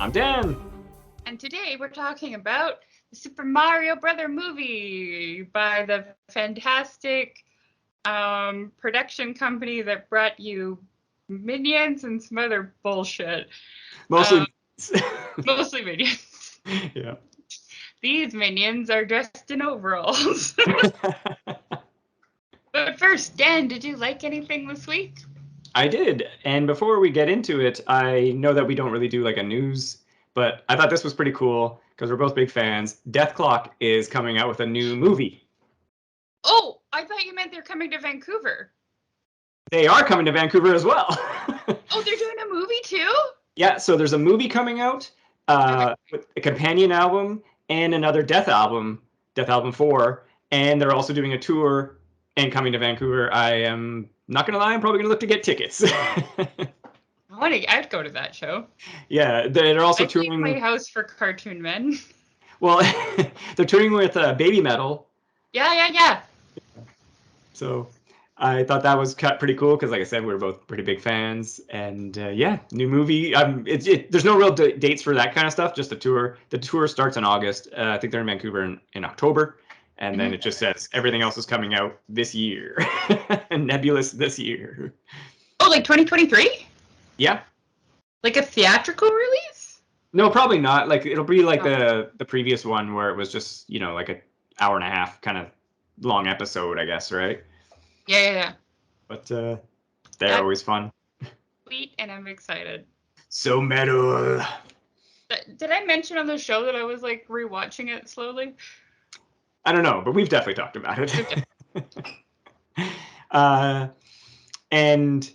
I'm Dan. And today we're talking about the Super Mario Brother movie by the fantastic production company that brought you Minions and some other bullshit. Mostly. Mostly Minions. Yeah. These Minions are dressed in overalls. But first, Dan, did you like anything this week? I did. And before we get into it, I know that we don't really do like a news, but I thought this was pretty cool because we're both big fans. Death Clock is coming out with a new movie. Oh, I thought you meant they're coming to Vancouver. They are coming to Vancouver as well. Oh, they're doing a movie too? Yeah, so there's a movie coming out, with a companion album and another Death album, Death Album 4, and they're also doing a tour and coming to Vancouver. I am not gonna lie, I'm probably gonna look to get tickets. I'd go to that show. Yeah, they're also I'd leave touring. my house for Cartoon Men. Well, they're touring with Baby Metal. Yeah. So I thought that was pretty cool because, like I said, we were both pretty big fans. And yeah, new movie. There's no real dates for that kind of stuff. Just the tour. The tour starts in August. I think they're in Vancouver in October. And then it just says everything else is coming out this year. Nebulous this year. Oh, like 2023? Yeah. Like a theatrical release? No, probably not. Like it'll be like the previous one where it was just, like an hour and a half kind of long episode, I guess, right? Yeah. But they're always fun. Sweet, and I'm excited. So metal. Did I mention on the show that I was like rewatching it slowly? I don't know, but we've definitely talked about it. And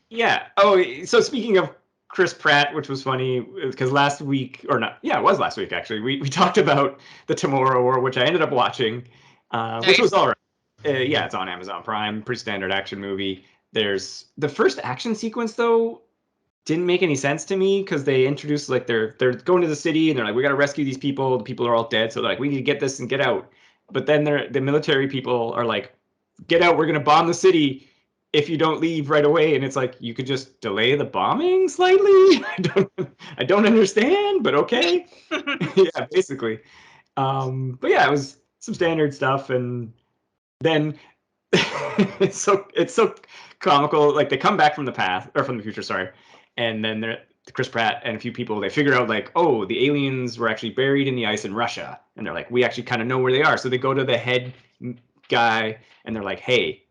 yeah. Oh, so speaking of Chris Pratt, which was funny because last week, or not, yeah, it was last week actually. We talked about the Tomorrow War, which I ended up watching, which was all right. Yeah, it's on Amazon Prime. Pretty standard action movie. There's the first action sequence though didn't make any sense to me because they introduced like they're going to the city and they're like, we got to rescue these people. The people are all dead, so they're like, we need to get this and get out. But then the military people are like, get out. We're gonna bomb the city if you don't leave right away. And it's like, you could just delay the bombing slightly. I don't understand, but okay. Yeah, basically. But yeah, it was some standard stuff, and then it's so comical. Like they come back from the past or from the future, sorry, and then Chris Pratt and a few people, they figure out like, oh, the aliens were actually buried in the ice in Russia, and they're like, we actually kind of know where they are. So they go to the head guy and they're like, hey,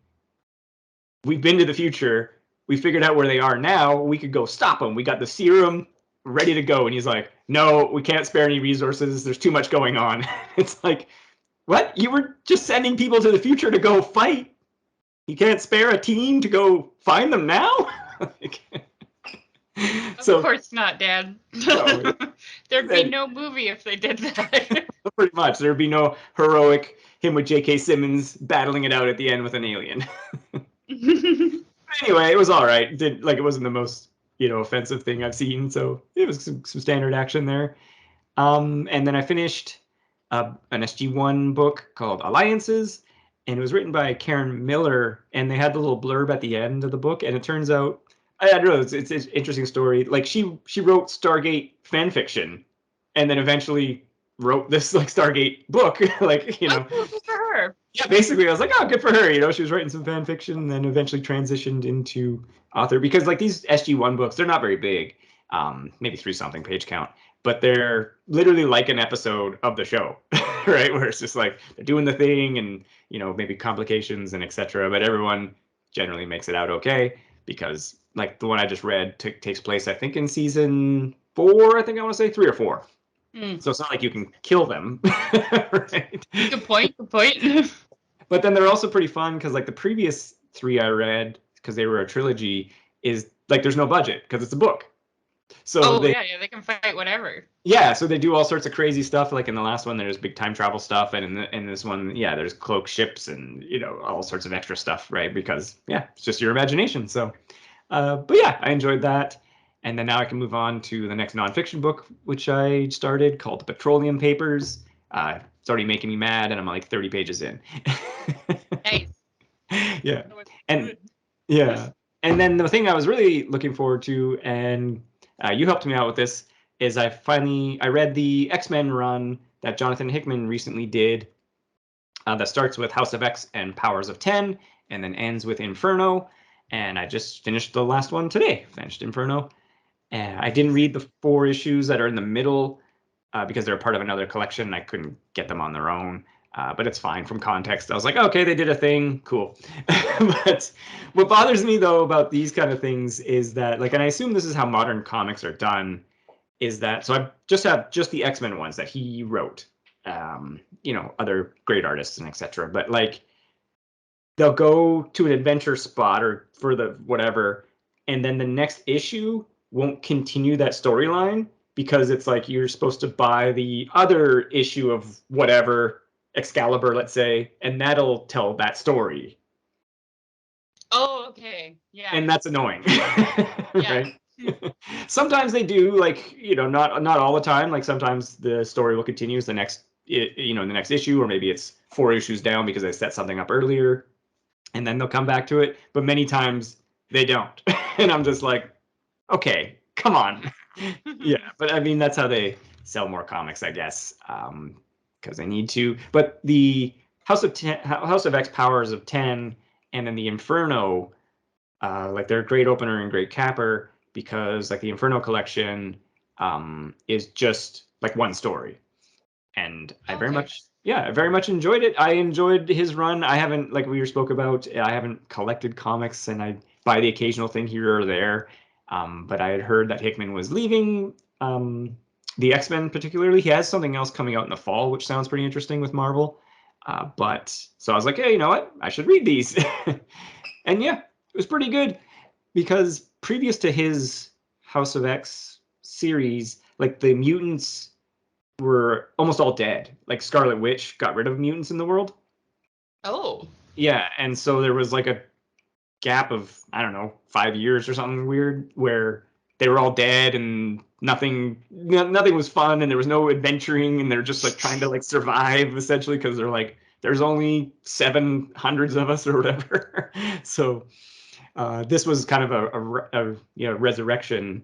we've been to the future. We figured out where they are now. We could go stop them. We got the serum ready to go. And he's like, no, we can't spare any resources. There's too much going on. It's like, what? You were just sending people to the future to go fight. You can't spare a team to go find them now? Of course not, Dad. No, There'd be no movie if they did that. Pretty much. There'd be no heroic him with J.K. Simmons battling it out at the end with an alien. Anyway, it was all right. It wasn't the most offensive thing I've seen, so it was some standard action there. And then I finished an SG-1 book called Alliances, and it was written by Karen Miller, and they had the little blurb at the end of the book, and it turns out, I don't know, it's an interesting story. Like she wrote Stargate fan fiction, and then eventually wrote this like Stargate book, like Oh, good for her. Yeah, basically, I was like, oh, good for her. She was writing some fan fiction, and then eventually transitioned into author because like these SG-1 books, they're not very big, maybe 3-something page count, but they're literally like an episode of the show, right? Where it's just like they're doing the thing, and maybe complications and etc. But everyone generally makes it out okay because like the one I just read takes place, I think, in season 4. I think I want to say 3 or 4. So it's not like you can kill them, right? Good point. But then they're also pretty fun because like the previous 3 I read, because they were a trilogy, is like there's no budget because it's a book. So they can fight whatever. Yeah, so they do all sorts of crazy stuff. Like in the last one, there's big time travel stuff, and in this one, yeah, there's cloak ships and all sorts of extra stuff, right? Because yeah, it's just your imagination. So, but yeah, I enjoyed that. And then now I can move on to the next nonfiction book, which I started, called The Petroleum Papers. It's already making me mad, and I'm like 30 pages in. Nice. Yeah. And yeah. And then the thing I was really looking forward to, and you helped me out with this, is I read the X-Men run that Jonathan Hickman recently did that starts with House of X and Powers of 10 and then ends with Inferno. And I just finished the last one today, finished Inferno. And I didn't read the 4 issues that are in the middle because they're part of another collection. I couldn't get them on their own. But it's fine from context. I was like, okay, they did a thing, cool. But what bothers me though about these kind of things is that, like, and I assume this is how modern comics are done, is that, so I just have just the X-Men ones that he wrote, other great artists and etc. But like, they'll go to an adventure spot or for the whatever, and then the next issue won't continue that storyline because it's like you're supposed to buy the other issue of whatever, Excalibur, let's say, and that'll tell that story. Oh, okay. Yeah. And that's annoying. Yeah. Right? Sometimes they do, like, not all the time. Like sometimes the story will continue the next, the next issue, or maybe it's 4 issues down because they set something up earlier and then they'll come back to it. But many times they don't. And I'm just like, okay, come on. Yeah, but I mean, that's how they sell more comics, I guess, because they need to. But the House of X, Powers of 10, and then the Inferno, like, they're a great opener and great capper because, like, the Inferno collection is just like one story, and I very much enjoyed it. I enjoyed his run. I haven't, like we spoke about, I haven't collected comics, and I buy the occasional thing here or there. But I had heard that Hickman was leaving the X-Men particularly. He has something else coming out in the fall, which sounds pretty interesting with Marvel. But so I was like, hey, you know what? I should read these. And yeah, it was pretty good because previous to his House of X series, like, the mutants were almost all dead. Like, Scarlet Witch got rid of mutants in the world. Oh. Yeah, and so there was like a gap of, I don't know, 5 years or something weird where they were all dead and nothing was fun and there was no adventuring and they're just like trying to like survive essentially because they're like, there's only 700 of us or whatever. So this was kind of a resurrection,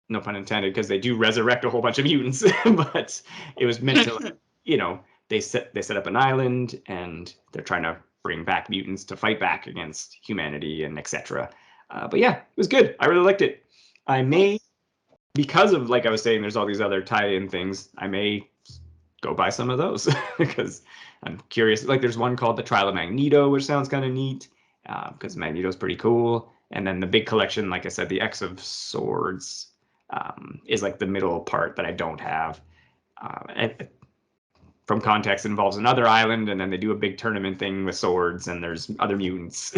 no pun intended, because they do resurrect a whole bunch of mutants, but it was meant to, like, they set up an island and they're trying to bring back mutants to fight back against humanity and etc. But yeah, it was good. I really liked it. I may, because of, like I was saying, there's all these other tie-in things, I may go buy some of those because I'm curious. Like, there's one called The Trial of Magneto, which sounds kind of neat because Magneto's pretty cool. And then the big collection, like I said, the X of Swords is like the middle part that I don't have. And from context, it involves another island, and then they do a big tournament thing with swords, and there's other mutants.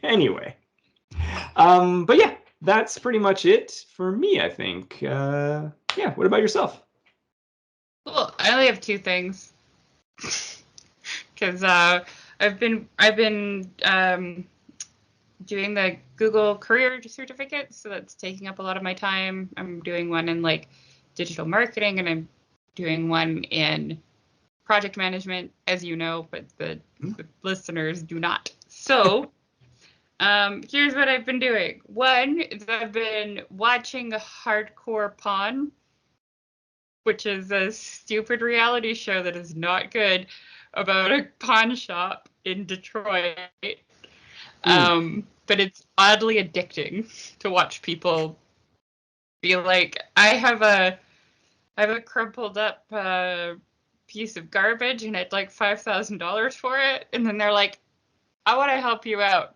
Anyway, but yeah, that's pretty much it for me, I think. Yeah, what about yourself? Well, I only have 2 things because I've been doing the Google Career Certificate, so that's taking up a lot of my time. I'm doing one in like digital marketing, and I'm doing one in project management, as you know, but the listeners do not. So here's what I've been doing. One is I've been watching Hardcore Pawn, which is a stupid reality show that is not good about a pawn shop in Detroit. But it's oddly addicting to watch people be like, I have a crumpled up piece of garbage and I'd like $5,000 for it. And then they're like, I want to help you out.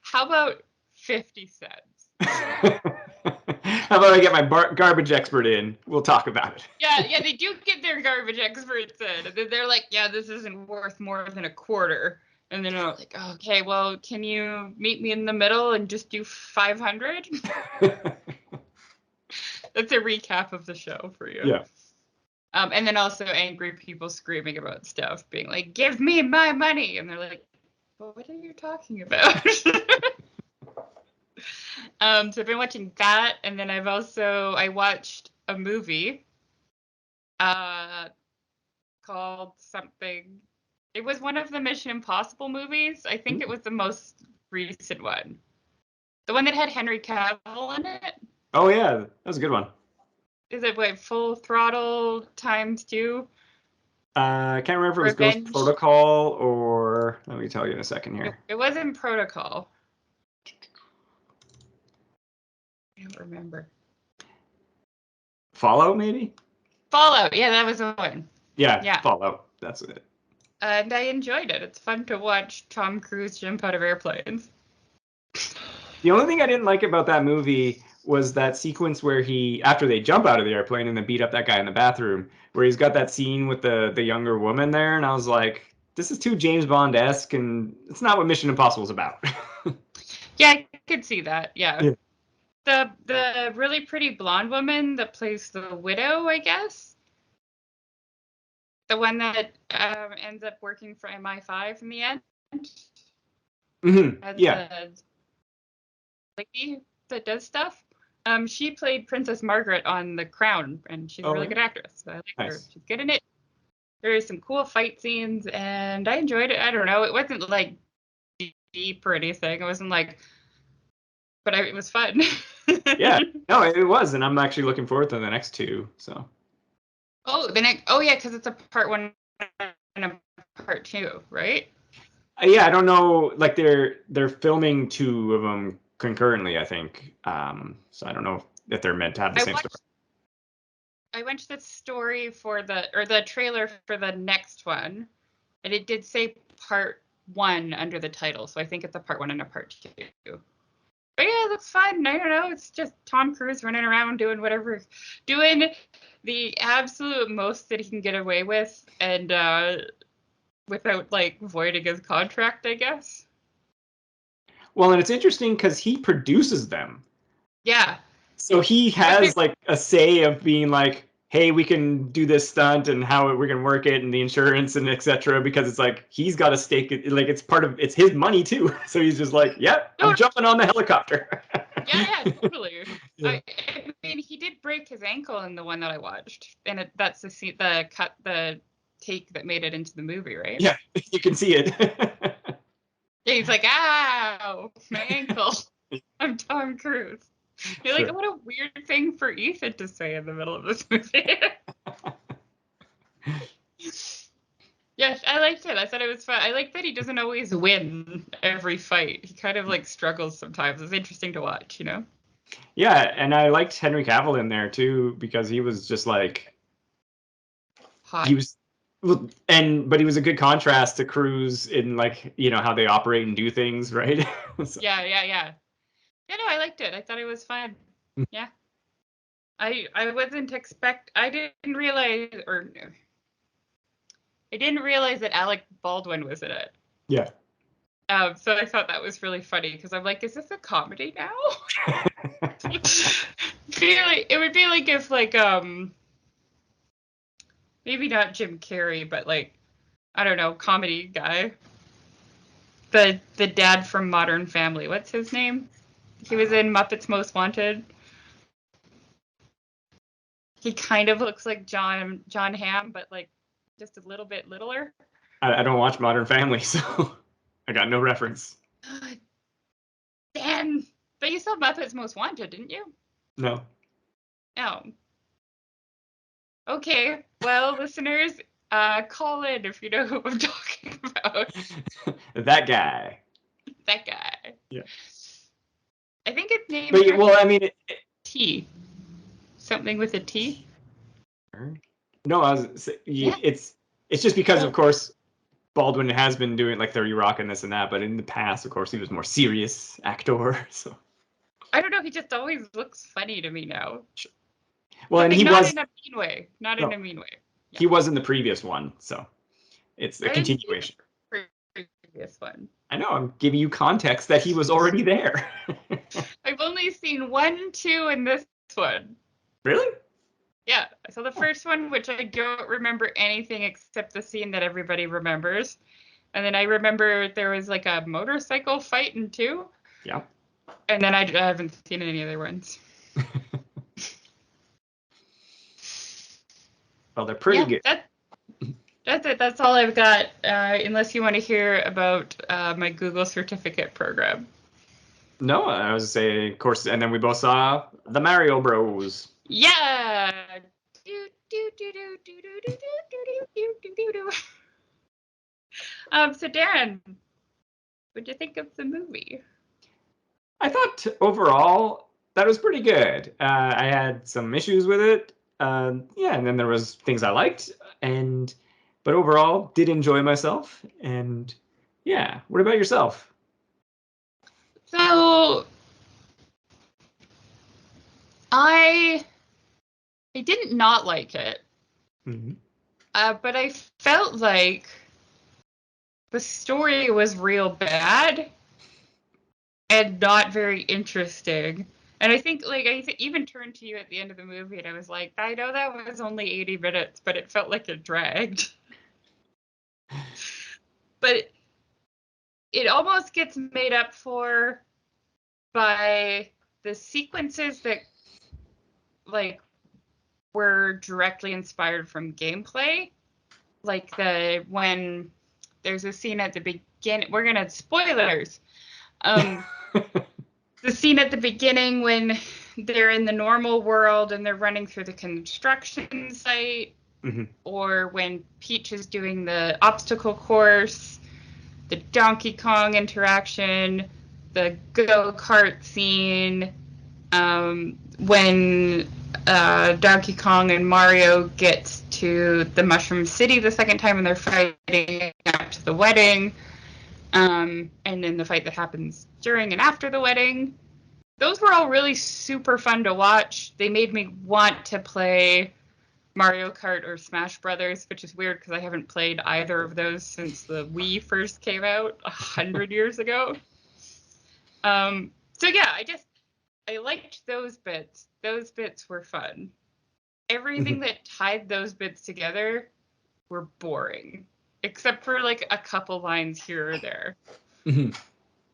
How about 50 cents? How about I get my garbage expert in? We'll talk about it. Yeah, they do get their garbage experts in. And then they're like, yeah, this isn't worth more than a quarter. And then I'm like, okay, well, can you meet me in the middle and just do 500? That's a recap of the show for you. Yeah. And then also angry people screaming about stuff, being like, give me my money. And they're like, well, what are you talking about? So I've been watching that. And then I watched a movie called something. It was one of the Mission Impossible movies. I think it was the most recent one. The one that had Henry Cavill in it. Oh yeah, that was a good one. Is it what, Full Throttle ×2? I can't remember if it was Ghost Revenge? Protocol or let me tell you in a second here. It wasn't Protocol. I don't remember. Fallout, maybe? Fallout. Yeah, that was the one. Yeah, Fallout. That's it. And I enjoyed it. It's fun to watch Tom Cruise jump out of airplanes. The only thing I didn't like about that movie was that sequence where after they jump out of the airplane and then beat up that guy in the bathroom, where he's got that scene with the younger woman there, and I was like, this is too James Bond-esque, and it's not what Mission Impossible is about. Yeah, I could see that. Yeah. Yeah. The really pretty blonde woman that plays the widow, I guess. The one that ends up working for MI5 in the end. Mm-hmm. As Yeah. the lady that does stuff. She played Princess Margaret on The Crown, and she's a really good actress. So I like her. Nice. She's good in it. There are some cool fight scenes, and I enjoyed it. I don't know. It wasn't like deep or anything. It wasn't like, but it was fun. Yeah. No, it was, and I'm actually looking forward to the next two. So. Oh, the next. Oh yeah, because it's a part 1 and a part 2, right? Yeah, I don't know. Like they're filming 2 of them concurrently, I think. So I don't know if they're meant to have the same story. I watched the story for the trailer for the next one, and it did say part 1 under the title, so I think it's a part 1 and a part 2. But yeah, it looks fun. I don't know. It's just Tom Cruise running around doing whatever, doing the absolute most that he can get away with, and without like voiding his contract, I guess. Well, and it's interesting because he produces them. Yeah. So he has like a say of being like, hey, we can do this stunt and how we can work it and the insurance and etc. Because it's like he's got a stake, like it's his money too. So he's just like, yep, I'm jumping on the helicopter. Yeah, totally. Yeah. I mean, he did break his ankle in the one that I watched, and that's the take that made it into the movie, right? Yeah, you can see it. Yeah, he's like, ow, my ankle. I'm Tom Cruise. You're like, what a weird thing for Ethan to say in the middle of this movie. Yes, I liked it. I thought it was fun. I like that he doesn't always win every fight. He kind of like struggles sometimes. It's interesting to watch, you know? Yeah, and I liked Henry Cavill in there too because he was just like hot. He was, but he was a good contrast to Cruise in like how they operate and do things, right? So. Yeah. Yeah, no, I liked it. I thought it was fun. Yeah. I didn't realize that Alec Baldwin was in it. Yeah. So I thought that was really funny because I'm like, is this a comedy now? It would be like if like maybe not Jim Carrey, but like I don't know, comedy guy. The dad from Modern Family. What's his name? He was in Muppets Most Wanted. He kind of looks like John Hamm, but like just a little bit littler. I don't watch Modern Family, so I got no reference. Dan, but you saw Muppets Most Wanted, didn't you? No. No. Okay, well, listeners, call in if you know who I'm talking about. That guy. That guy. Yeah. I think it's named. But well, I mean, T. Something with a T. No, it's just because of course Baldwin has been doing like 30 Rock and this and that, but in the past, of course, he was more serious actor. So I don't know. He just always looks funny to me now. Sure. Well, and he not was in a mean way. Not in a mean way. Yeah. He was in the previous one, so it's a continuation. Previous one. I know. I'm giving you context that he was already there. I've only seen 1, 2, and this one. Really? Yeah, I saw the first one, which I don't remember anything except the scene that everybody remembers. And then I remember there was like a motorcycle fight in 2. Yeah. And then I haven't seen any other ones. Well, they're pretty good. That's it. That's all I've got. Unless you want to hear about my Google certificate program. No, I was say, of course, and then we both saw the Mario Bros. Yeah. Do, do, do, do, do, do, do, do, do, do, do, do. So Dan, what'd you think of the movie? I thought overall that was pretty good. I had some issues with it. Yeah, and then there was things I liked, but overall did enjoy myself. And yeah, what about yourself? So I didn't not like it, Mm-hmm. but I felt like the story was real bad and not very interesting. And I think, like, even turned to you at the end of the movie, and I was like, I know that was only 80 minutes, but it felt like it dragged. But it almost gets made up for by the sequences that, like, were directly inspired from gameplay. Like when there's a scene at the beginning, we're gonna spoilers. The scene at the beginning when they're in the normal world and they're running through the construction site, Mm-hmm. or when Peach is doing the obstacle course, the Donkey Kong interaction, the go-kart scene, when Donkey Kong and Mario get to the Mushroom City the second time and they're fighting after the wedding, and then the fight that happens during and after the wedding. Those were all really super fun to watch. They made me want to play Mario Kart or Smash Brothers, which is weird because I haven't played either of those since the Wii first came out 100 years ago. So yeah, I liked those bits. Those bits were fun. Everything that tied those bits together were boring, except for like a couple lines here or there. Mm-hmm.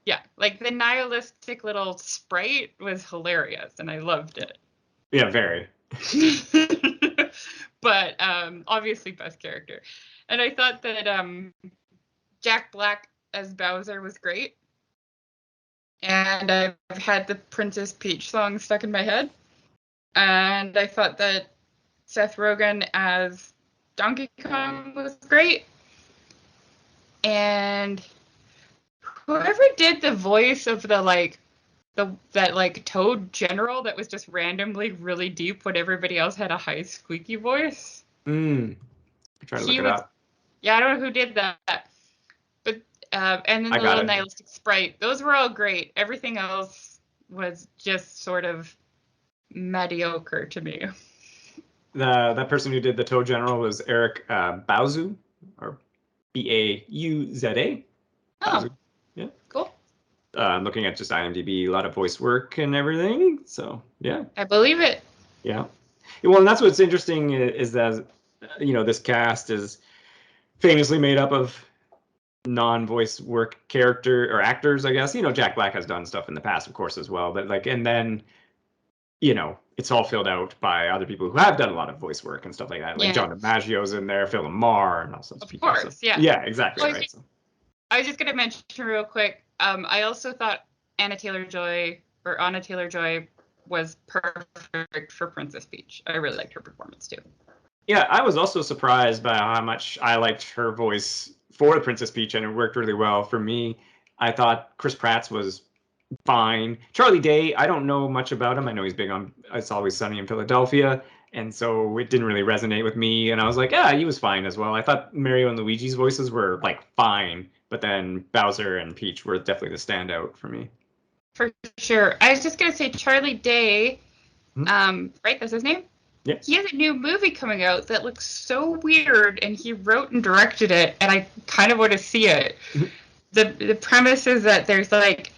Yeah, like the nihilistic little sprite was hilarious, and I loved it. Yeah, very. But obviously best character. And I thought that Jack Black as Bowser was great. And I've had the Princess Peach song stuck in my head. And I thought that Seth Rogen as Donkey Kong was great. And whoever did the voice of that Toad General that was just randomly really deep when everybody else had a high squeaky voice. I'm trying to look it up. Yeah, I don't know who did that. But and then I the got little it. nihilistic sprite. Those were all great. Everything else was just sort of mediocre to me. That person who did the Toe General was Eric Bauzu, or Bauza. Oh, Bauzu. Yeah. cool. Looking at just IMDb, a lot of voice work and everything. So yeah, I believe it. yeah. Well, and that's what's interesting is that this cast is famously made up of non-voice work character or actors, I guess. Jack Black has done stuff in the past, of course, as well. But and then it's all filled out by other people who have done a lot of voice work and stuff like that. Like Yeah. John DiMaggio's in there, Phil Lamar, and all sorts of people. Course, yeah. Yeah, exactly, well, right. I was just going to mention real quick, I also thought Anya Talylor-Joy was perfect for Princess Peach. I really liked her performance too. Yeah, I was also surprised by how much I liked her voice for Princess Peach, and it worked really well for me. I thought Chris Pratt's was fine. Charlie Day, I don't know much about him. I know he's big on It's Always Sunny in Philadelphia, and so it didn't really resonate with me. And I was like, yeah, he was fine as well. I thought Mario and Luigi's voices were like fine, but then Bowser and Peach were definitely the standout for me. For sure. I was just gonna say Charlie Day, right? That's his name? Yeah. He has a new movie coming out that looks so weird, and he wrote and directed it, and I kind of want to see it. The premise is that there's like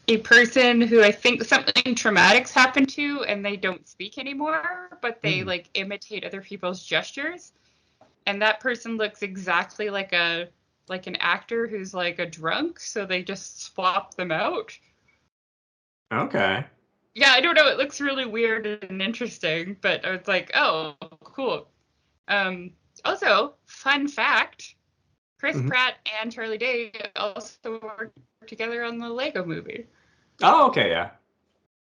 a person who I think something traumatic's happened to, and they don't speak anymore, but they like imitate other people's gestures, and that person looks exactly like an actor who's like a drunk, so they just swap them out. Okay. Yeah, I don't know. It looks really weird and interesting, but I was like, oh, cool. Also, fun fact, Chris Pratt and Charlie Day also worked together on the Lego movie. Oh, okay, yeah.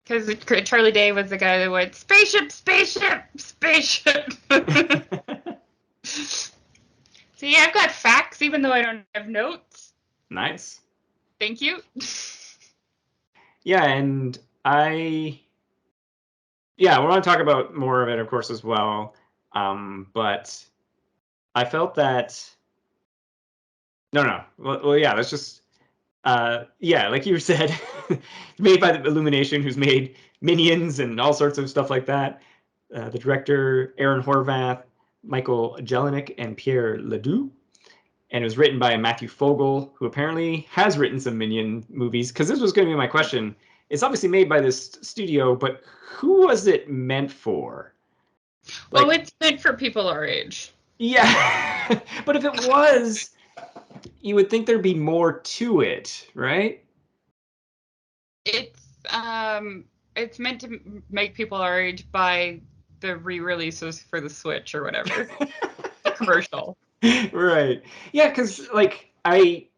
Because Charlie Day was the guy that went, spaceship, spaceship, spaceship. So yeah, I've got facts, even though I don't have notes. Nice. Thank you. Yeah, and we're going to talk about more of it, of course, as well. But I felt that, no. Well, yeah, let's just, like you said, made by the Illumination, who's made Minions and all sorts of stuff like that. The director, Aaron Horvath, Michael Jelenic, and Pierre Ledoux. And it was written by Matthew Fogel, who apparently has written some Minion movies. Because this was going to be my question. It's obviously made by this studio, but who was it meant for? Well, it's meant for people our age. Yeah, but if it was, you would think there'd be more to it, right? It's meant to make people our age by the re-releases for the Switch or whatever. The commercial. Right. Yeah, because You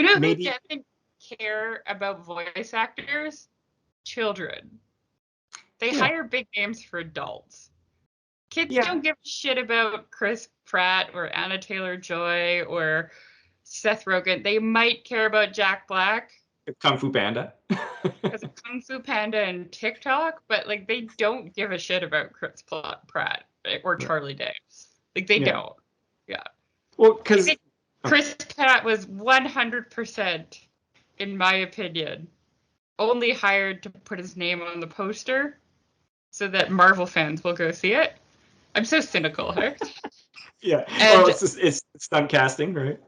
know who maybe doesn't care about voice actors? Children. They hire big names for adults. Kids don't give a shit about Chris Pratt or Anya Talylor-Joy or Seth Rogen. They might care about Jack Black. Kung Fu Panda. Because of Kung Fu Panda and TikTok, but like they don't give a shit about Chris Pratt or Charlie Day. Like they don't. Yeah. Well, because Chris Pratt was 100%, in my opinion, only hired to put his name on the poster so that Marvel fans will go see it. I'm so cynical, huh? Yeah. Well, it's stunt casting, right?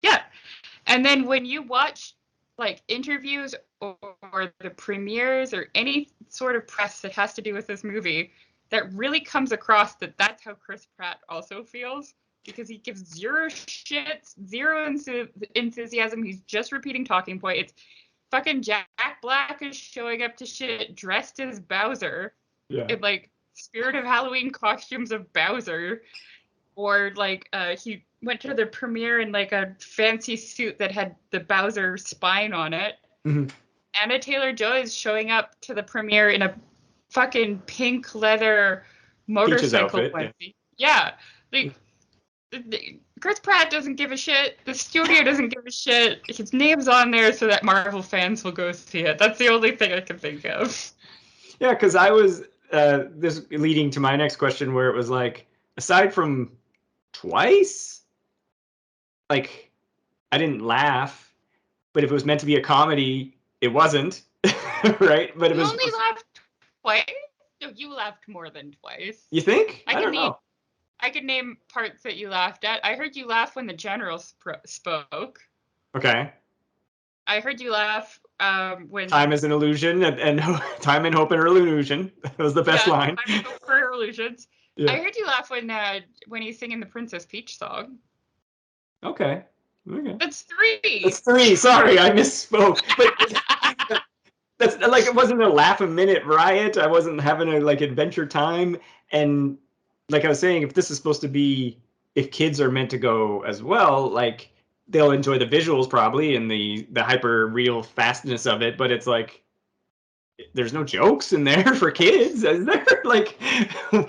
Yeah. And then when you watch like interviews or the premieres or any sort of press that has to do with this movie, that really comes across that that's how Chris Pratt also feels, because he gives zero shits, zero enthusiasm. He's just repeating talking points. It's fucking Jack Black is showing up to shit dressed as Bowser in like Spirit of Halloween costumes of Bowser. Or like he went to the premiere in like a fancy suit that had the Bowser spine on it. Mm-hmm. Anya Talylor-Joy is showing up to the premiere in a fucking pink leather motorcycle onesie. Yeah. Like, Chris Pratt doesn't give a shit. The studio doesn't give a shit. His name's on there so that Marvel fans will go see it. That's the only thing I can think of. Yeah, because I was this leading to my next question, where it was like, aside from Twice, like I didn't laugh, but if it was meant to be a comedy, it wasn't, right? But it was. You only laughed twice? No, you laughed more than twice. You think? I don't know. I could name parts that you laughed at. I heard you laugh when the general spoke. Okay. I heard you laugh when time is an illusion and time and hope are an illusion. That was the best line. Time and hope are illusions. Yeah. I heard you laugh when he's singing the Princess Peach song. Okay. That's three. That's three. Sorry, I misspoke. But that's like, it wasn't a laugh a minute riot. I wasn't having a like adventure time. And like I was saying, if this is supposed to be, if kids are meant to go as well, like they'll enjoy the visuals probably and the hyper real fastness of it. But it's like, there's no jokes in there for kids, is there? Like, no,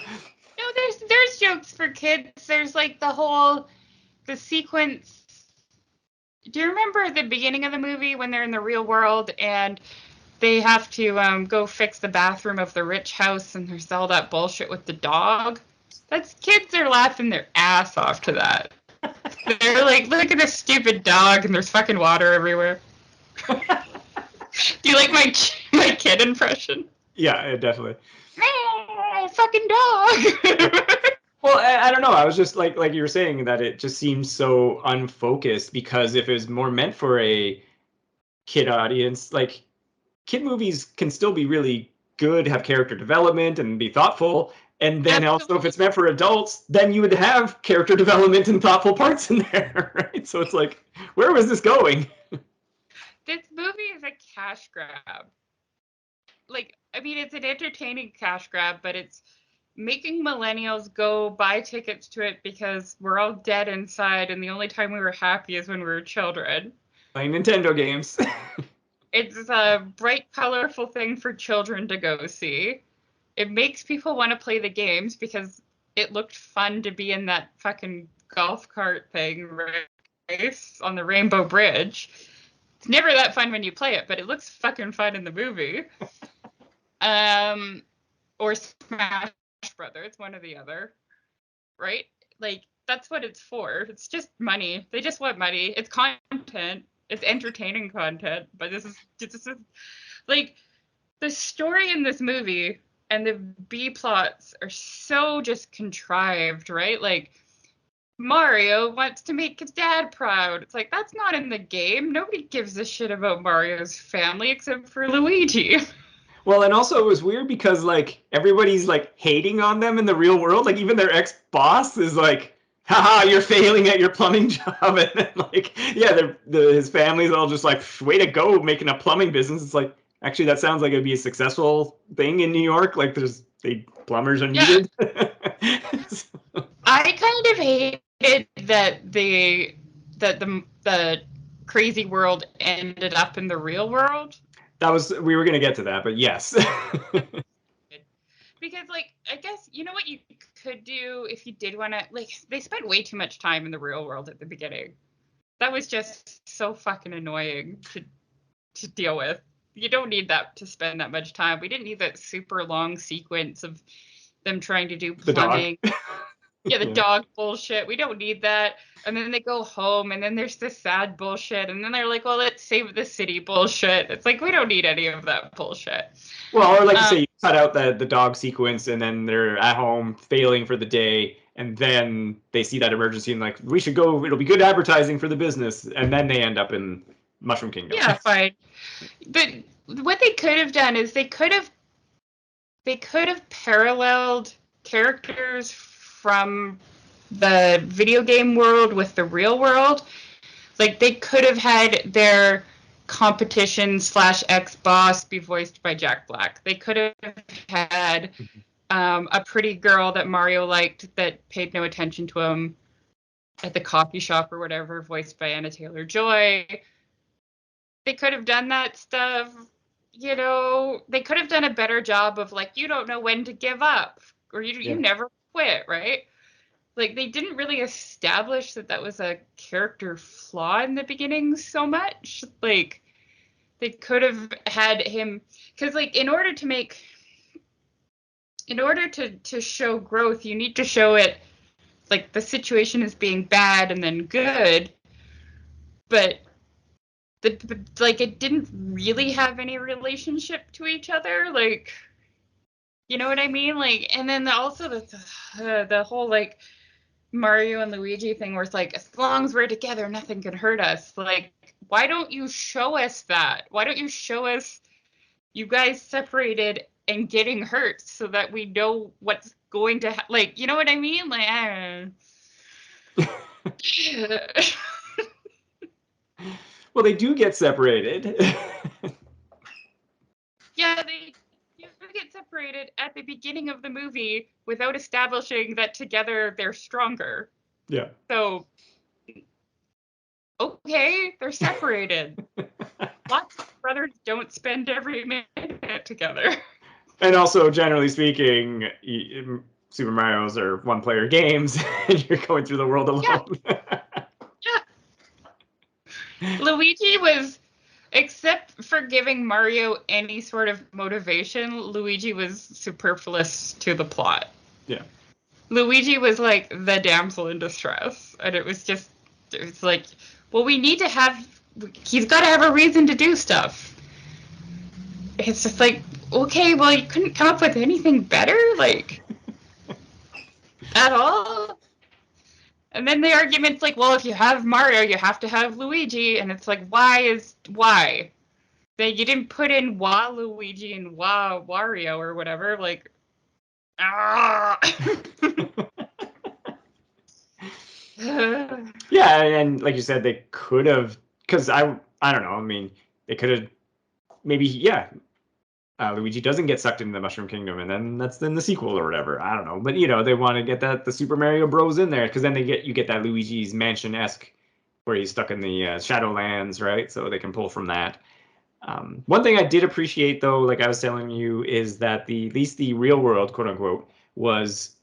there's jokes for kids. There's like the sequence. Do you remember the beginning of the movie when they're in the real world and they have to go fix the bathroom of the rich house and there's all that bullshit with the dog? That's kids are laughing their ass off to that. They're like, look at this stupid dog and there's fucking water everywhere. Do you like my kid impression? Yeah, definitely. Fucking dog. Well, I don't know. I was just like you were saying, that it just seems so unfocused, because if it was more meant for a kid audience, like kid movies can still be really good, have character development and be thoughtful. And then also, if it's meant for adults, then you would have character development and thoughtful parts in there, right? So it's like, where was this going? This movie is a cash grab. Like, I mean, it's an entertaining cash grab, but it's making millennials go buy tickets to it because we're all dead inside and the only time we were happy is when we were children. Playing Nintendo games. It's a bright, colorful thing for children to go see. It makes people want to play the games because it looked fun to be in that fucking golf cart thing race on the Rainbow Bridge. It's never that fun when you play it, but it looks fucking fun in the movie. Or Smash Brothers, one or the other, right? Like, that's what it's for. It's just money. They just want money. It's content. It's entertaining content. But this is like, the story in this movie and the B plots are so just contrived, right? Like, Mario wants to make his dad proud. It's like, that's not in the game. Nobody gives a shit about Mario's family except for Luigi. Well, and also it was weird because like everybody's like hating on them in the real world. Like even their ex-boss is like, haha, you're failing at your plumbing job. And then like, yeah, his family's all just like, way to go making a plumbing business. It's like, actually, that sounds like it'd be a successful thing in New York. Like plumbers are needed. Yeah. I kind of hated that the crazy world ended up in the real world. We were gonna get to that, but yes. Because like, I guess, you know what you could do if you did want to, like, they spent way too much time in the real world at the beginning. That was just so fucking annoying to deal with. You don't need that to spend that much time. We didn't need that super long sequence of them trying to do plumbing. Yeah, the dog bullshit. We don't need that. And then they go home, and then there's the sad bullshit. And then they're like, well, let's save the city bullshit. It's like, we don't need any of that bullshit. Well, or like you say, you cut out the dog sequence, and then they're at home failing for the day, and then they see that emergency and like, we should go, it'll be good advertising for the business. And then they end up in Mushroom Kingdom. Yeah, fine. But what they could have done is they could have paralleled characters from the video game world with the real world. Like, they could have had their competition / ex-boss be voiced by Jack Black. They could have had a pretty girl that Mario liked that paid no attention to him at the coffee shop or whatever, voiced by Anya Talylor-Joy. They could have done that stuff. You know, they could have done a better job of like, you don't know when to give up, or you never quit, right? Like, they didn't really establish that was a character flaw in the beginning so much. Like, they could have had him, because like, in order to show growth, you need to show it like the situation is being bad and then good, but like, it didn't really have any relationship to each other. Like, you know what I mean? Like, and then also the whole like Mario and Luigi thing where it's like, as long as we're together, nothing can hurt us. Like, why don't you show us that? Why don't you show us you guys separated and getting hurt so that we know what's going to like, you know what I mean? Like, I don't know. Well, they do get separated. Yeah, they get separated at the beginning of the movie without establishing that together they're stronger. Yeah. So, okay, they're separated. Lots of brothers don't spend every minute together. And also, generally speaking, Super Mario's are one-player games, and you're going through the world alone. Yeah. Luigi was, except for giving Mario any sort of motivation, Luigi was superfluous to the plot. Yeah. Luigi was like the damsel in distress. And it's like, well, he's got to have a reason to do stuff. It's just like, okay, well, you couldn't come up with anything better? Like, at all? And then the argument's like, well, if you have Mario, you have to have Luigi. And it's like, why? That you didn't put in Waluigi and Wario or whatever. Like, ah. Yeah, and like you said, they could have, because I don't know. I mean, they could have maybe, Luigi doesn't get sucked into the Mushroom Kingdom, and then that's in the sequel or whatever. I don't know, but they want to get the Super Mario Bros in there, because then you get that Luigi's Mansion-esque where he's stuck in the Shadowlands, right? So they can pull from that. One thing I did appreciate, though, like I was telling you, is that at least the real world, quote unquote, was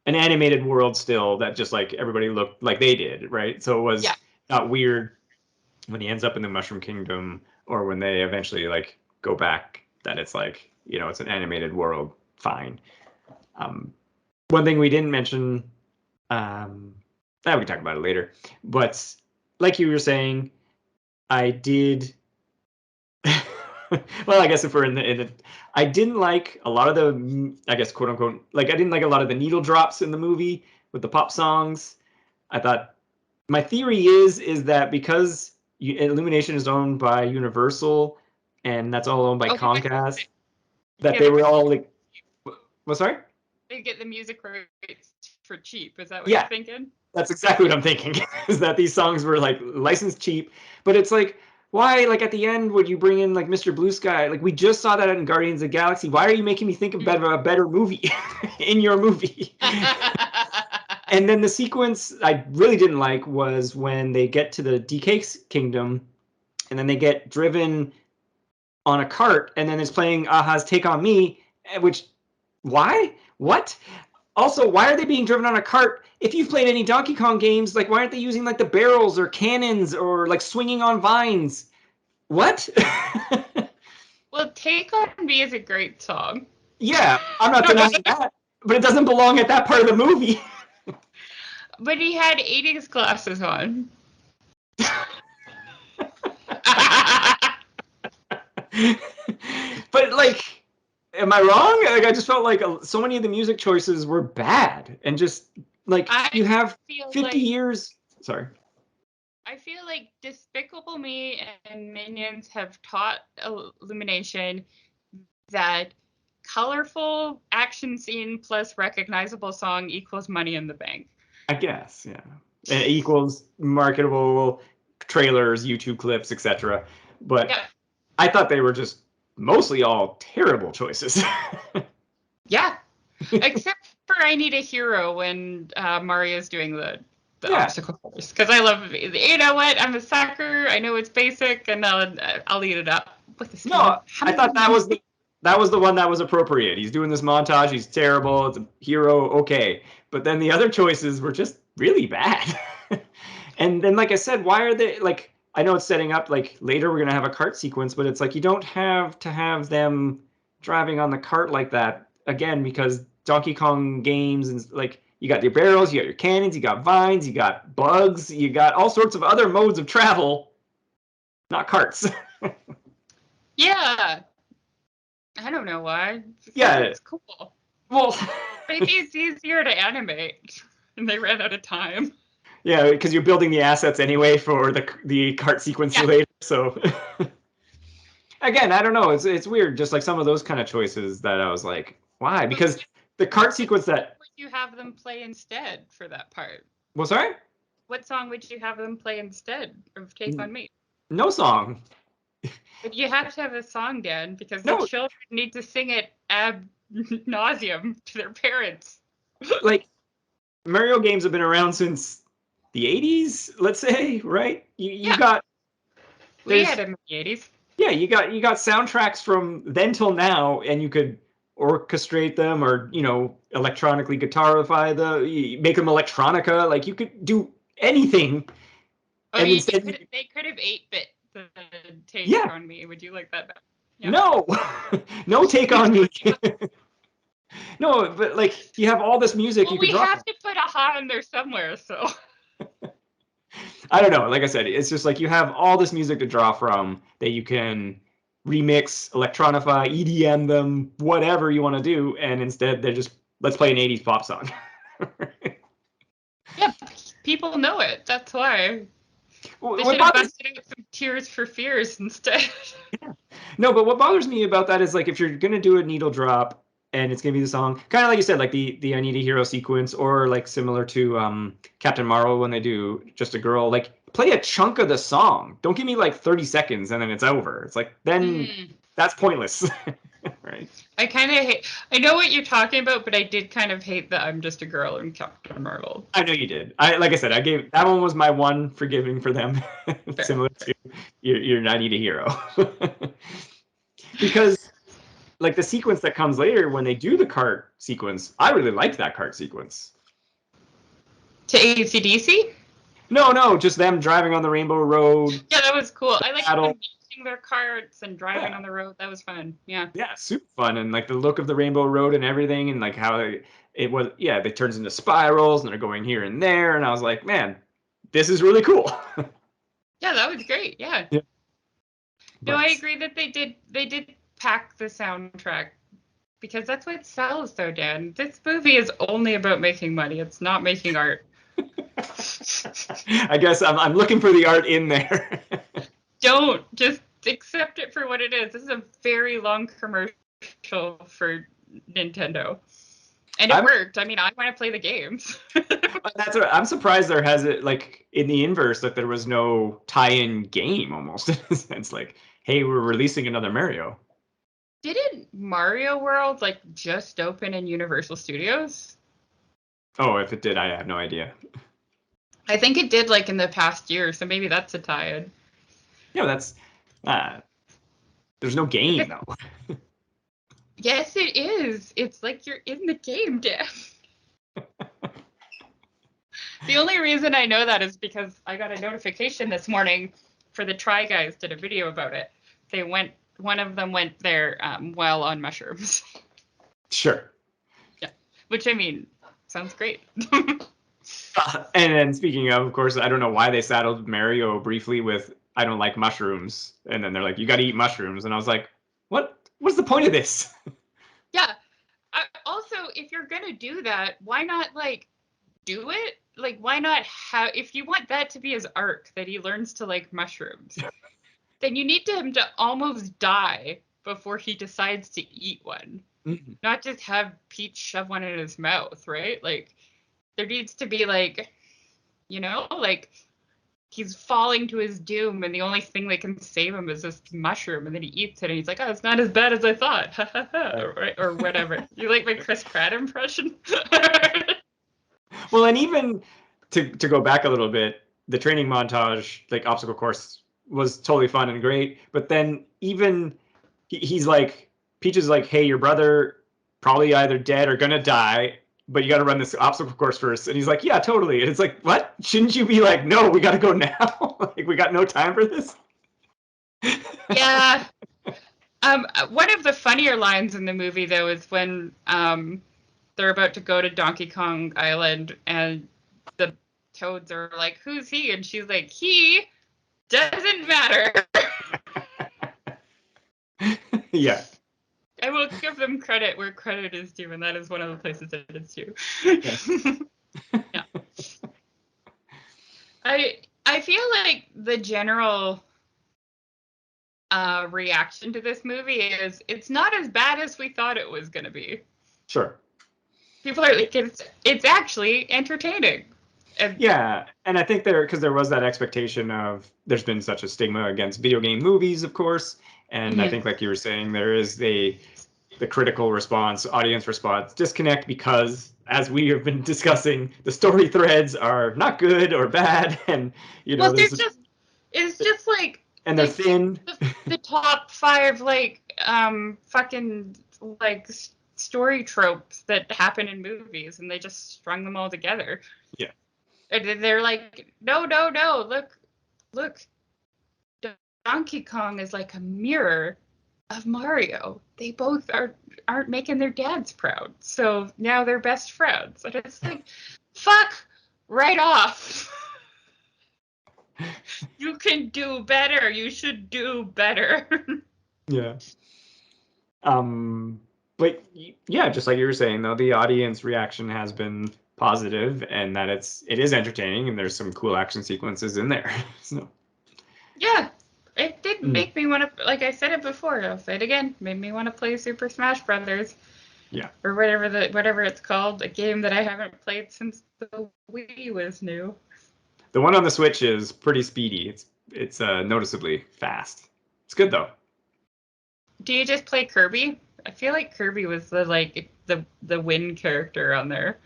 an animated world still that just like everybody looked like they did, right? So it was not weird when he ends up in the Mushroom Kingdom or when they eventually like go back that it's like, it's an animated world. Fine. One thing we didn't mention, we can talk about it later, but like you were saying, I did. Well, I guess if we're in the, I didn't like a lot of the, I guess, quote unquote, like I didn't like a lot of the needle drops in the movie with the pop songs. I thought my theory is that because Illumination is owned by Universal and that's all owned by Comcast, that they were all like, what, sorry? They get the music rights for cheap. Is that what you're thinking? That's exactly what I'm thinking, is that these songs were like licensed cheap, but it's like, why, like at the end, would you bring in like Mr. Blue Sky? Like we just saw that in Guardians of the Galaxy. Why are you making me think of a better movie in your movie? And then the sequence I really didn't like was when they get to the DK Kingdom, and then they get driven on a cart, and then it's playing Aha's "Take on Me," which, why? What? Also, why are they being driven on a cart? If you've played any Donkey Kong games, like why aren't they using like the barrels or cannons or like swinging on vines? What? Well, Take on Me is a great song. Yeah, I'm not denying that, but it doesn't belong at that part of the movie. But he had 80s glasses on. But like, am I wrong? Like, I just felt like so many of the music choices were bad, and just like you have 50 years. Sorry. I feel like Despicable Me and Minions have taught Illumination that colorful action scene plus recognizable song equals money in the bank. I guess, yeah. And it equals marketable trailers, YouTube clips, etc. But I thought they were just mostly all terrible choices. Yeah, except for I Need a Hero when Mario's doing the obstacle course, because I love, you know what, I'm a sucker. I know it's basic, and I'll eat it up with this. No, I thought that was the one that was appropriate. He's doing this montage. He's terrible. It's a hero. Okay, but then the other choices were just really bad. And then, like I said, why are they like? I know it's setting up like later we're gonna have a cart sequence, but it's like you don't have to have them driving on the cart like that again, because Donkey Kong games and like you got your barrels, you got your cannons, you got vines, you got bugs, you got all sorts of other modes of travel, not carts. Yeah. I don't know why. Yeah. It's cool. Well, maybe it's easier to animate, and they ran out of time. Yeah, because you're building the assets anyway for the cart sequence later. So again, I don't know. It's weird. Just like some of those kind of choices that I was like, why? Because the cart sequence that would you have them play instead for that part? Well, sorry? What song would you have them play instead of Take on Me? No song. But you have to have a song, Dan, because the children need to sing it ad nauseum to their parents. Like, Mario games have been around since the 80s, let's say, right? You got... We had them in the 80s. Yeah, you got soundtracks from then till now, and you could orchestrate them or, electronically guitarify make them electronica. Like, you could do anything. Oh, and instead, they could have 8-bit the Take on Me. Would you like that better? Yeah. No. No Take on Me. No, but like you have all this music you could drop. We have to put Aha in there somewhere, so. I don't know. Like I said, it's just like you have all this music to draw from that you can remix, electronify, EDM them, whatever you want to do, and instead they're just, let's play an 80s pop song. Yeah, people know it. That's why. They should have busted out some Tears for Fears instead. Yeah. No, but what bothers me about that is like if you're gonna do a needle drop and it's gonna be the song, kind of like you said, like the I Need a Hero sequence, or like similar to Captain Marvel when they do Just a Girl, like play a chunk of the song. Don't give me like 30 seconds and then it's over. It's like then that's pointless. Right. I kind of hate. I know what you're talking about, but I did kind of hate that I'm just a girl in Captain Marvel. I know you did. Like I said, I gave that one was my one forgiving for them, similar to you're not need a hero, because like the sequence that comes later when they do the cart sequence, I really liked that cart sequence. To AC/DC? No, just them driving on the Rainbow Road. Yeah, that was cool. I like them Battle. using their carts and driving on the road. That was fun. Yeah. Yeah, super fun, and like the look of the Rainbow Road and everything, and like how it was. Yeah, it turns into spirals, and they're going here and there, and I was like, man, this is really cool. Yeah, that was great. Yeah. Yeah. No, But I agree that they did pack the soundtrack because that's what sells though, Dan. This movie is only about making money. It's not making art. I guess I'm looking for the art in there. Don't just accept it for what it is. This is a very long commercial for Nintendo. And it worked. I mean, I want to play the games. That's what I'm surprised there has it like in the inverse that there was no tie-in game almost in a sense like, hey, we're releasing another Mario. Didn't Mario World like just open in Universal Studios? Oh, if it did, I have no idea. I think it did like in the past year, so maybe that's a tie-in. Yeah, that's there's no game though. Yes, it is. It's like you're in the game, Dan. The only reason I know that is because I got a notification this morning for the Try Guys did a video about it. One of them went there while on mushrooms. Sure. Yeah, which I mean, sounds great. And then speaking of course, I don't know why they saddled Mario briefly with I don't like mushrooms, and then they're like, you got to eat mushrooms, and I was like, what's the point of this? Yeah. Also, if you're gonna do that, why not like do it? Like, why not have? If you want that to be his arc, that he learns to like mushrooms, then you need him to almost die before he decides to eat one. Mm-hmm. Not just have Peach shove one in his mouth, right? Like, there needs to be like, like he's falling to his doom, and the only thing that can save him is this mushroom, and then he eats it, and he's like, "Oh, it's not as bad as I thought," right? Or whatever. You like my Chris Pratt impression? Well, and even to go back a little bit, the training montage, like obstacle course, was totally fun and great. But then even he's like, Peach is like, "Hey, your brother probably either dead or gonna die, but you got to run this obstacle course first." And he's like, "Yeah, totally." And it's like, what? Shouldn't you be like, "No, we got to go now. Like, we got no time for this." Yeah. One of the funnier lines in the movie though is when they're about to go to Donkey Kong Island and the toads are like, "Who's he?" And she's like, "He doesn't matter." Yeah. I will give them credit where credit is due, and that is one of the places that it's due. Yeah. I feel like the general reaction to this movie is it's not as bad as we thought it was going to be. Sure. People are like, it's actually entertaining. Yeah, and I think because there was that expectation of there's been such a stigma against video game movies, of course, and mm-hmm. I think like you were saying, there is the critical response, audience response disconnect because, as we have been discussing, the story threads are not good or bad, and well, it's just like, and they're thin. The top 5 like fucking like story tropes that happen in movies, and they just strung them all together. Yeah. And they're like, no, look, Donkey Kong is like a mirror of Mario. They both aren't making their dads proud, so now they're best friends. And it's like, fuck right off. You can do better. You should do better. Yeah. But yeah, just like you were saying though, the audience reaction has been positive, and that it is entertaining, and there's some cool action sequences in there. So yeah, it did make me want to, like I said it before, I'll say it again, made me want to play Super Smash Brothers. Yeah. Or whatever it's called, a game that I haven't played since the Wii was new. The one on the Switch is pretty speedy. It's noticeably fast. It's good though. Do you just play Kirby I feel like Kirby was the win character on there.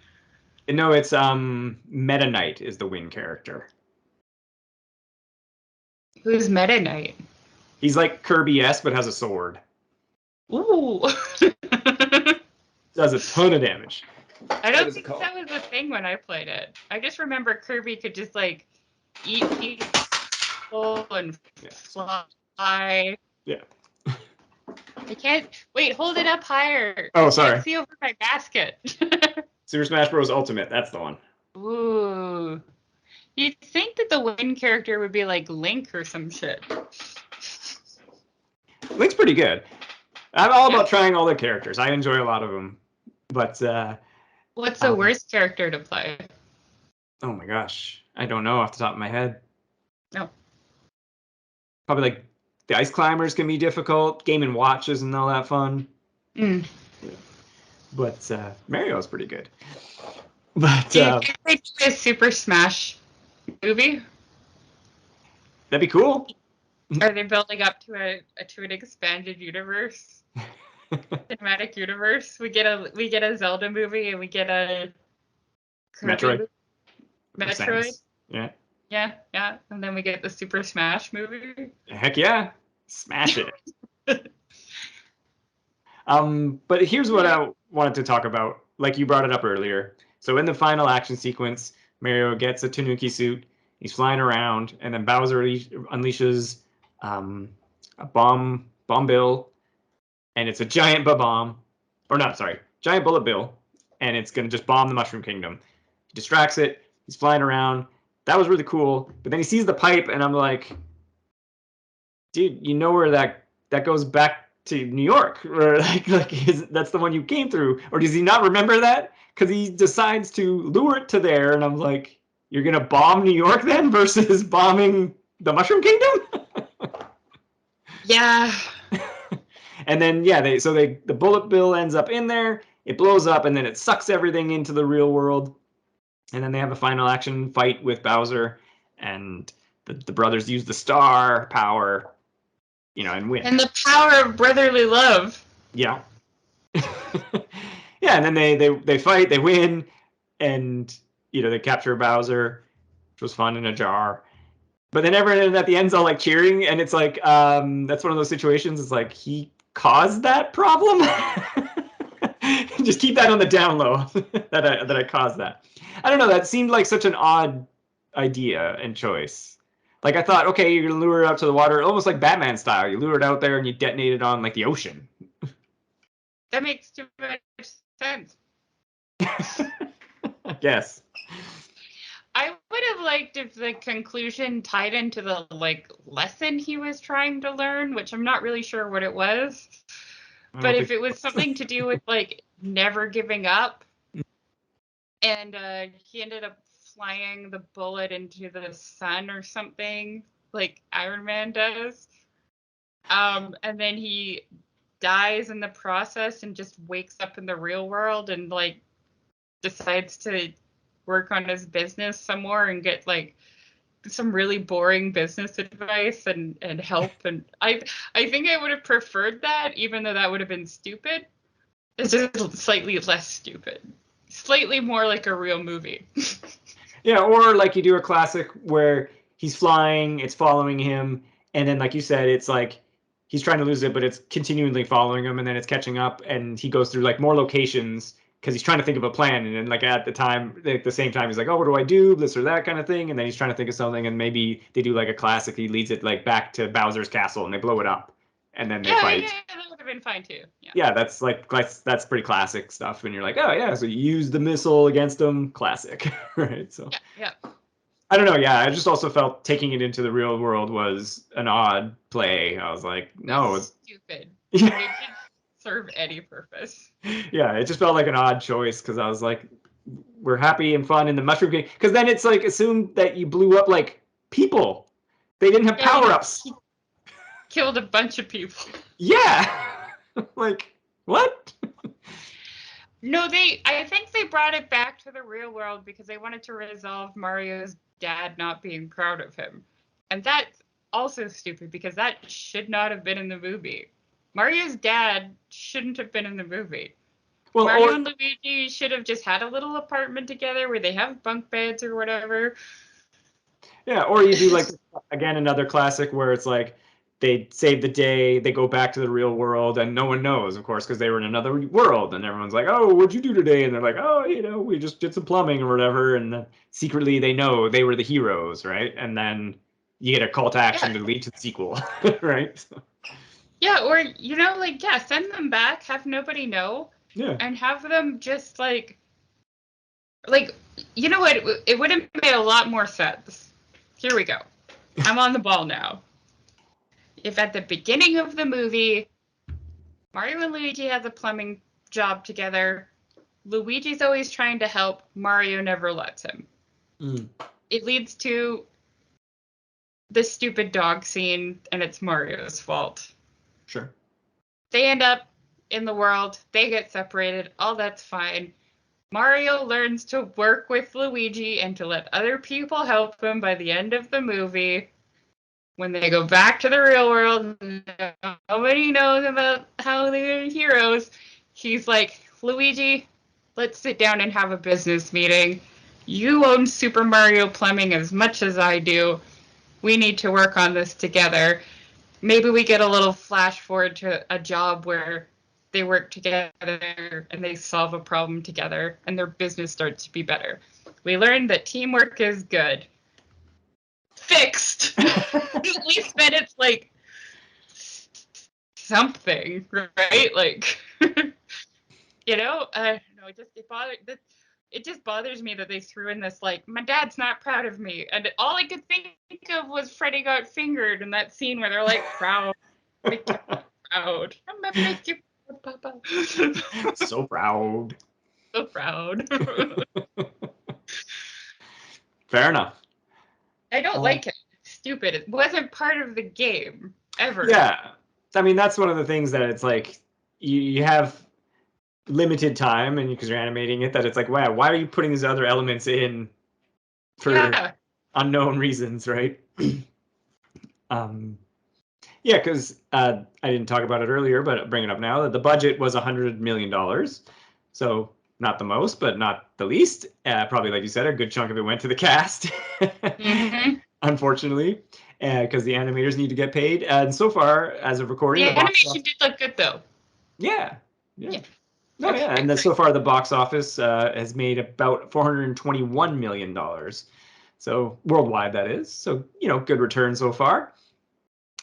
No, it's Meta Knight is the win character. Who's Meta Knight? He's like Kirby-esque, but has a sword. Ooh. Does a ton of damage. I don't think that was a thing when I played it. I just remember Kirby could just like eat people and fly. Yeah. I can't wait. Hold it up higher. Oh, I sorry. can't see over my basket. Super Smash Bros. Ultimate. That's the one. Ooh. You'd think that the win character would be like Link or some shit. Link's pretty good. I'm all about trying all the characters. I enjoy a lot of them. But what's the worst character to play? Oh my gosh. I don't know off the top of my head. No. Probably like the Ice Climbers can be difficult. Game & Watch isn't all that fun. Mm. But Mario's pretty good. But do you think they do a Super Smash movie? That'd be cool. Are they building up to an expanded universe? Cinematic universe? We get a Zelda movie and we get a Metroid. Metroid. Yeah. Yeah. And then we get the Super Smash movie. Heck yeah. Smash it. But here's what I wanted to talk about. Like you brought it up earlier. So in the final action sequence, Mario gets a Tanuki suit. He's flying around, and then Bowser unleashes a bomb bill, and it's a giant bomb, or not, sorry, giant bullet bill, and it's gonna just bomb the Mushroom Kingdom. He distracts it. He's flying around. That was really cool. But then he sees the pipe, and I'm like, dude, you know where that goes back to New York, or that's the one you came through, or does he not remember that? Because he decides to lure it to there, and I'm like, you're gonna bomb New York then versus bombing the Mushroom Kingdom? Yeah. And then the bullet bill ends up in there. It blows up, and then it sucks everything into the real world. And then they have a final action fight with Bowser, and the brothers use the star power, and win. And the power of brotherly love. Yeah. Yeah, and then they fight, they win, and they capture Bowser, which was fun in a jar. But then everyone at the end's all like cheering, and it's like that's one of those situations. It's like he caused that problem. Just keep that on the down low that I caused that. I don't know. That seemed like such an odd idea and choice. Like I thought, okay, you're gonna lure it out to the water, almost like Batman style. You lure it out there and you detonate it on like the ocean. That makes too much sense. I guess. I would have liked if the conclusion tied into the lesson he was trying to learn, which I'm not really sure what it was. But if it was something to do with never giving up, and he ended up flying the bullet into the sun or something, like Iron Man does, and then he dies in the process and just wakes up in the real world and decides to work on his business some more and get some really boring business advice and help. And I think I would have preferred that, even though that would have been stupid. It's just slightly less stupid. Slightly more like a real movie. Yeah, or like you do a classic where he's flying, it's following him, and then like you said, it's like he's trying to lose it, but it's continually following him, and then it's catching up, and he goes through more locations because he's trying to think of a plan, and then at the same time, he's like, oh, what do I do? This or that kind of thing, and then he's trying to think of something, and maybe they do a classic. He leads it back to Bowser's castle, and they blow it up, and then they fight. Yeah, that would have been fine too. Yeah, that's that's pretty classic stuff. And you're like, oh yeah, so you use the missile against him, classic, right? So yeah. I don't know. Yeah, I just also felt taking it into the real world was an odd play. I was like, no, it's stupid. It didn't serve any purpose. Yeah, it just felt like an odd choice because I was like, we're happy and fun in the Mushroom King. Because then it's assumed that you blew up people. They didn't have power-ups. Killed a bunch of people. Yeah. What? No, I think they brought it back to the real world because they wanted to resolve Mario's dad not being proud of him. And that's also stupid because that should not have been in the movie. Mario's dad shouldn't have been in the movie. Well, Mario and Luigi should have just had a little apartment together where they have bunk beds or whatever. yeah, or you do like again another classic where it's like they save the day, they go back to the real world, and no one knows, of course, because they were in another world, and everyone's like, "Oh, what'd you do today?" And they're like, "Oh, we just did some plumbing or whatever," and then secretly they know they were the heroes, right? And then you get a call to action to lead to the sequel, right? So, Yeah, or send them back, have nobody know, yeah, and have them just like you know what? It would have made a lot more sense. Here we go. I'm on the ball now. If at the beginning of the movie, Mario and Luigi have a plumbing job together, Luigi's always trying to help, Mario never lets him. It leads to the stupid dog scene, and it's Mario's fault. sure. They end up in the world, they get separated, all that's fine. Mario learns to work with Luigi and to let other people help him by the end of the movie. When they go back to the real world, nobody knows about how they're heroes. He's like, Luigi, let's sit down and have a business meeting. You own Super Mario Plumbing as much as I do. We need to work on this together. Maybe we get a little flash forward to a job where they work together and they solve a problem together and their business starts to be better. We learned that teamwork is good. Fixed. At least then it's like something, right? Like, no, it just bothers me that they threw in this like, my dad's not proud of me, and all I could think of was Freddy got fingered in that scene where they're like, proud, make you proud, I'm gonna make you proud, Papa. So proud. So proud. Fair enough. I don't like it. It's stupid. It wasn't part of the game ever. Yeah. I mean, that's one of the things that it's like you have limited time and because you're animating it that it's like, wow, why are you putting these other elements in for unknown reasons, right? Yeah, because I didn't talk about it earlier, but I'll bring it up now that the budget was $100 million. So not the most, but not the least. Probably, like you said, a good chunk of it went to the cast, unfortunately, because the animators need to get paid. And so far, as of recording, the animation did look good, though. Yeah. No, yeah, and so far the box office has made about $421 million. So worldwide, that is. So good return so far.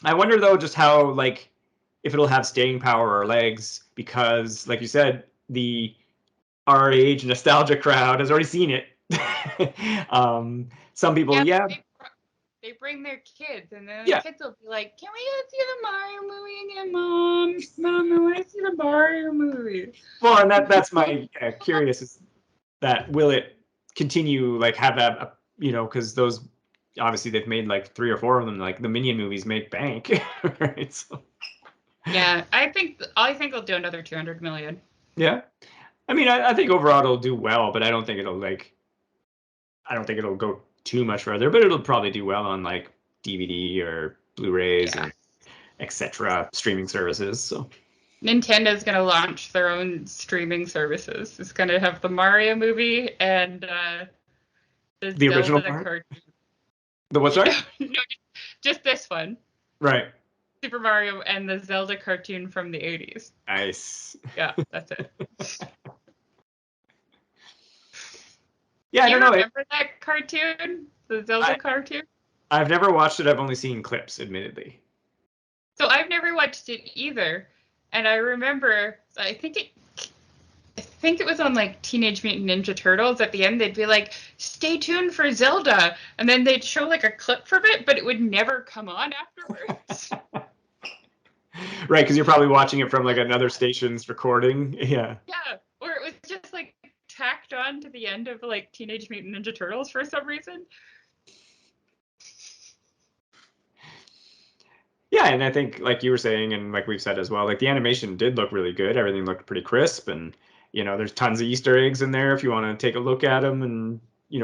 I wonder though, just how like if it'll have staying power or legs, because like you said, the our age nostalgia crowd has already seen it. Some people, they bring their kids, and then the kids will be like, "Can we go see the Mario movie again, Mom? Mom, I want to see the Mario movie." Well, and that's my curious is that will it continue like have that because those obviously they've made like 3 or 4 of them, like the Minion movies make bank, right? So. Yeah, I think they'll do another 200 million. Yeah, I mean, I think overall it'll do well, but I don't think it'll go too much further. But it'll probably do well on like DVD or Blu-rays and etc. streaming services. So Nintendo's gonna launch their own streaming services. It's gonna have the Mario movie and the original part? Cartoon. The what? Sorry? No, just this one. Right. Super Mario and the Zelda cartoon from the 80s. Nice. Yeah, that's it. Yeah, I don't know. Remember that cartoon? The Zelda cartoon? I've never watched it. I've only seen clips, admittedly. So I've never watched it either. And I remember, I think it was on like Teenage Mutant Ninja Turtles. At the end, they'd be like, "Stay tuned for Zelda," and then they'd show like a clip from it, but it would never come on afterwards. Right, because you're probably watching it from like another station's recording. Yeah. Yeah, or it was just like tacked on to the end of like Teenage Mutant Ninja Turtles for some reason. Yeah, and I think like you were saying, and like we've said as well, like the animation did look really good. Everything looked pretty crisp, and there's tons of Easter eggs in there if you want to take a look at them and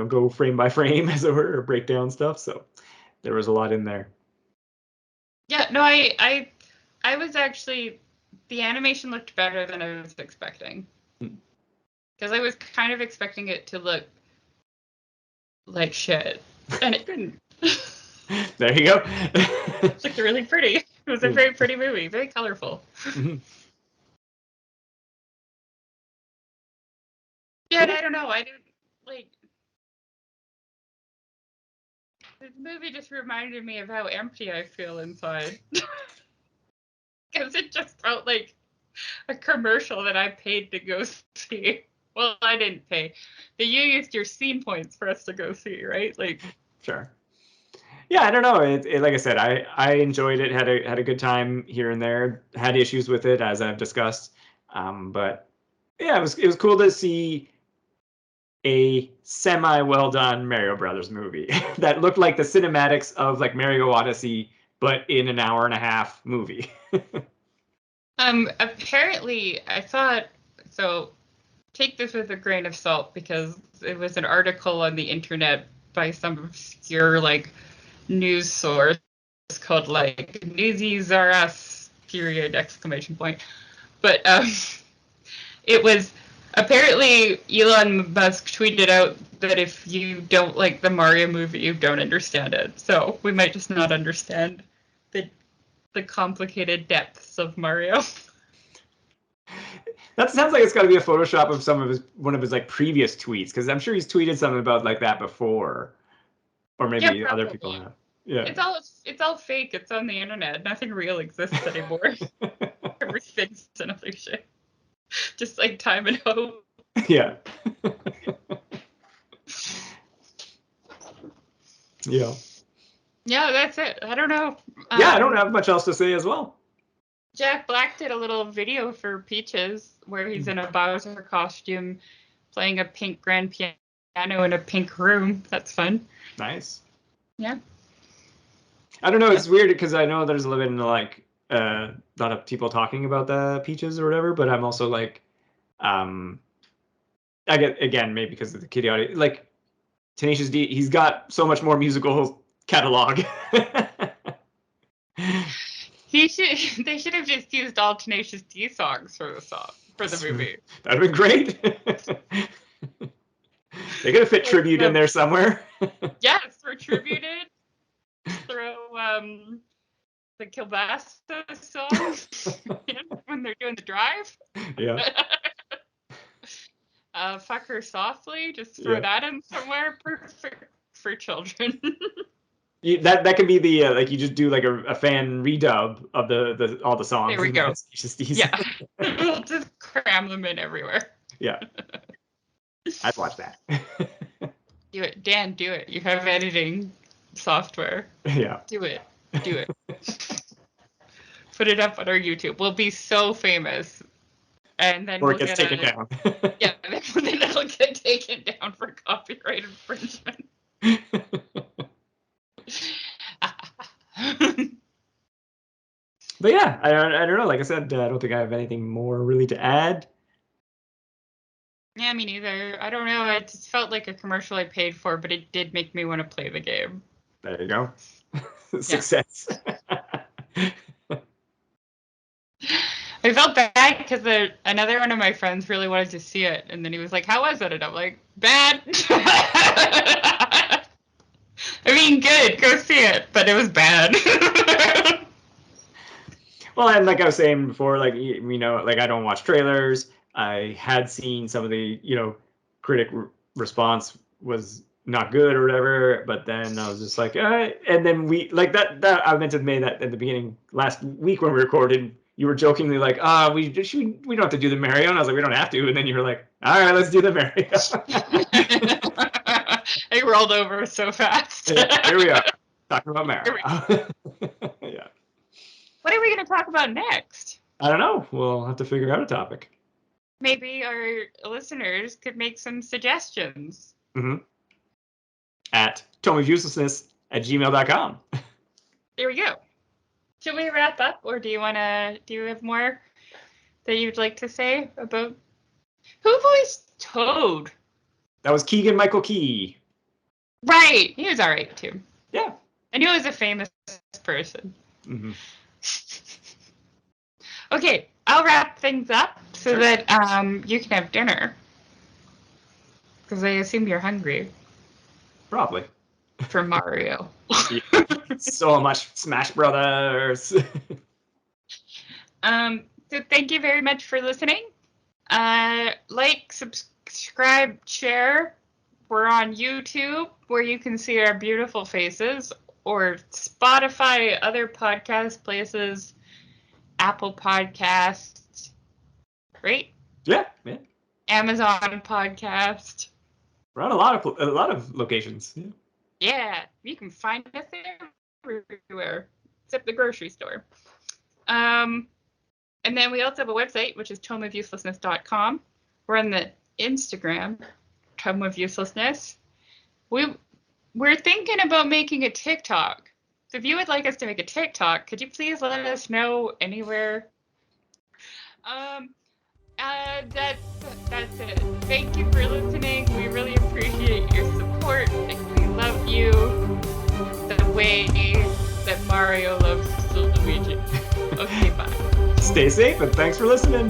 go frame by frame as it were, or break down stuff. So there was a lot in there. Yeah, no, I was actually the animation looked better than I was expecting. Because I was kind of expecting it to look like shit, and it didn't. There you go. It looked really pretty. It was a very pretty movie, very colorful. Mm-hmm. Yeah, I don't know. I didn't like. This movie just reminded me of how empty I feel inside. Because it just felt like a commercial that I paid to go see. Well, I didn't pay. But you used your scene points for us to go see, right? Like, Sure. Yeah, I don't know. Like I said, I enjoyed it. Had a good time here and there. Had issues with it, as I've discussed. But yeah, it was cool to see a semi well done Mario Brothers movie that looked like the cinematics of like Mario Odyssey, but in an hour and a half movie. apparently, I thought so. Take this with a grain of salt because it was an article on the internet by some obscure like news source called like Newsies R Us period exclamation point. But it was apparently Elon Musk tweeted out that if you don't like the Mario movie, you don't understand it. So we might just not understand the complicated depths of Mario. That sounds like it's got to be a Photoshop of one of his like previous tweets, because I'm sure he's tweeted something about like that before, or maybe Yeah, other people probably. have. Yeah. It's all fake. It's on the internet. Nothing real exists anymore. Everything's an illusion. Just like time and hope. Yeah. Yeah. Yeah, that's it. I don't know. Yeah, I don't have much else to say as well. Jack Black did a little video for Peaches where he's in a Bowser costume playing a pink grand piano in a pink room. That's fun. Nice. Yeah. I don't know. It's weird because I know there's a little bit of like a lot of people talking about the Peaches or whatever, but I'm also like, I get again maybe because of the kiddie audience, like Tenacious D. He's got so much more musical catalog. They should have just used all Tenacious D songs for the movie. That'd have been great. They could have fit tribute in there somewhere. Yes, for tributed. Throw the Kilbasa song when they're doing the drive. Yeah. Fuck Her Softly. Just throw that in somewhere. Perfect for children. That could be the like you just do like a fan redub of the all the songs. There we go. Yeah. We'll just cram them in everywhere. Yeah. I'd watch that. Do it, Dan. Do it. You have editing software. Yeah. Do it. Do it. Put it up on our YouTube. We'll be so famous, and then or it gets taken down. Yeah, then it'll get taken down for copyright infringement. But yeah, I don't know. Like I said, I don't think I have anything more really to add. Yeah, me neither. I don't know. It just felt like a commercial I paid for, but it did make me want to play the game. There you go. Success. I felt bad because another one of my friends really wanted to see it, and then he was like, "How was it?" And I'm like, "Bad." I mean, good. Go see it, but it was bad. Well, and like I was saying before, like like I don't watch trailers. I had seen some of the critic response was not good or whatever, but then I was just like, and then we like that I meant to have made that at the beginning last week when we recorded. You were jokingly like, we don't have to do the Mario, and I was like, we don't have to, and then you were like, all right, let's do the Mario. I rolled over so fast. Yeah, here we are talking about Mario. Yeah. What are we going to talk about next? I don't know. We'll have to figure out a topic. Maybe our listeners could make some suggestions. Mm-hmm. At Tome of Uselessness at gmail.com. There we go. Should we wrap up, or do you have more that you'd like to say about who voiced Toad? That was Keegan-Michael Key. Right. He was all right too. Yeah. I knew he was a famous person. Mm-hmm. Okay, I'll wrap things up so Sure. that you can have dinner. Because I assume you're hungry Probably. for Mario. So much Smash Brothers. So thank you very much for listening. Like, subscribe, share. We're on YouTube, where you can see our beautiful faces, or Spotify, other podcast places, Apple Podcasts, right? Yeah. Amazon Podcast. We're on a lot of locations. Yeah. Yeah, you can find us everywhere except the grocery store. And then we also have a website, which is tomeofuselessness.com. We're on the Instagram, Tome of Uselessness. We're thinking about making a TikTok. So if you would like us to make a TikTok, could you please let us know anywhere? That's it. Thank you for listening. We really appreciate your support, and we love you the way that Mario loves Luigi. Okay, bye. Stay safe and thanks for listening.